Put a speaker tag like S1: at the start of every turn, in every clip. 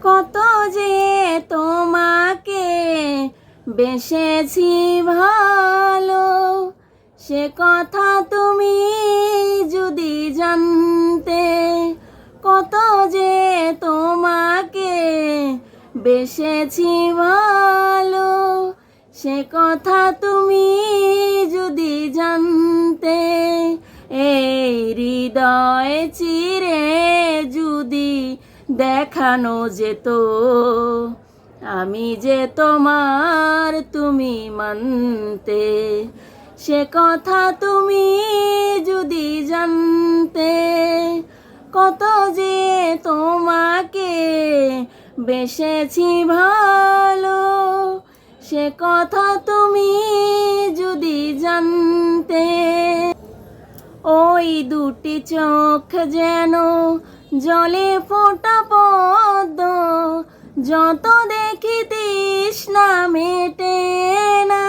S1: কত যে তোমাকে বেসেছি ভালো, সে কথা তুমি যদি জানতে। কত যে তোমাকে বেসেছি ভালো, সে কথা তুমি যদি জানতে। এই হৃদয় চিরে যদি দেখানো যেত, আমি যে তোমার তুমি মানতে। সে কথা তুমি যদি জানতে। কত যে তোমাকে বেসেছি ভালো, সে কথা তুমি যদি জানতে। ওই দুটি চোখ যেন জলে ফোঁটা পদ্ম, যত দেখি তৃষ্ণা মেটে না,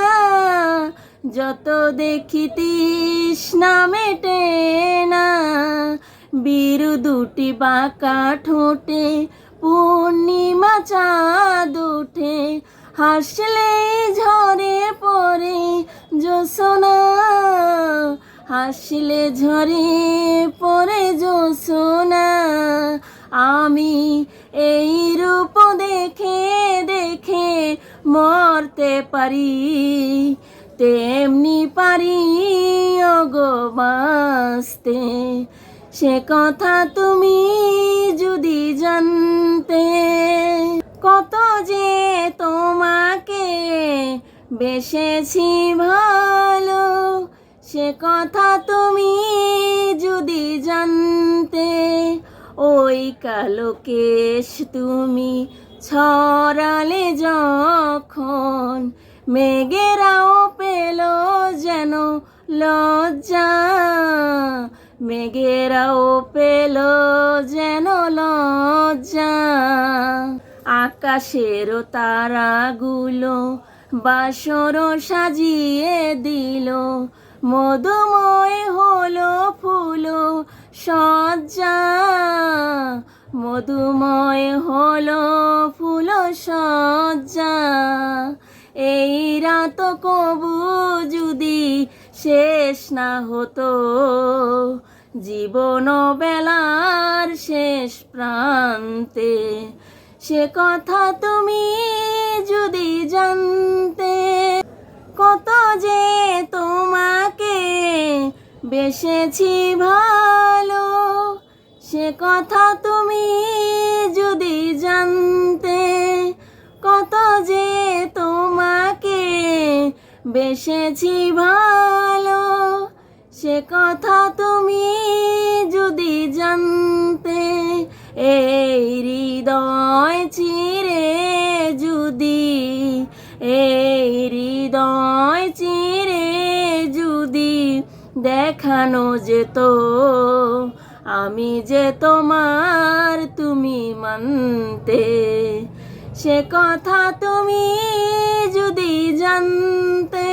S1: যত দেখি তৃষ্ণা মেটে না। বীরু দুটি বাঁকা ঠোঁটে পূর্ণিমা চাঁদ ওঠে, হাসলে ঝরে পড়ে জ্যোৎস্না, হাসলে ঝরে পড়ে জ্যোৎস্না। আমি এই রূপ দেখে দেখে মরতে পারি, তেমনি পারি ওগো বাঁচতে। সে কথা তুমি যদি জানতে। কত যে তোমাকে বেসেছি ভালো, সে কথা তুমি যদি জানতে। ওই কালো কেশ তুমি ছড়ালে যখন, মেঘেরাও পেল যেন লজ্জা, মেঘেরাও পেল যেন লজ্জা। আকাশেরও তারাগুলো বাসর সাজিয়ে দিল, মধুময় হলো ফুল সজ্জা, মধুময় হলো ফুল সজ্জা। এই রাত কবু যদি শেষ না হতো, জীবন বেলার শেষ প্রান্তে। সে কথা তুমি যদি জানতে। কত যে তোমাকে বেসেছি ভালো, সে কথা তুমি যদি জানতে। কত যে তোমাকে বেসেছি ভালো, সে কথা তুমি যদি জানতে। এই হৃদয় চিরে যদি, এই হৃদয় চিরে যদি দেখানো যেত, আমি যে তোমার তুমি মানতে। সে কথা তুমি যদি জানতে।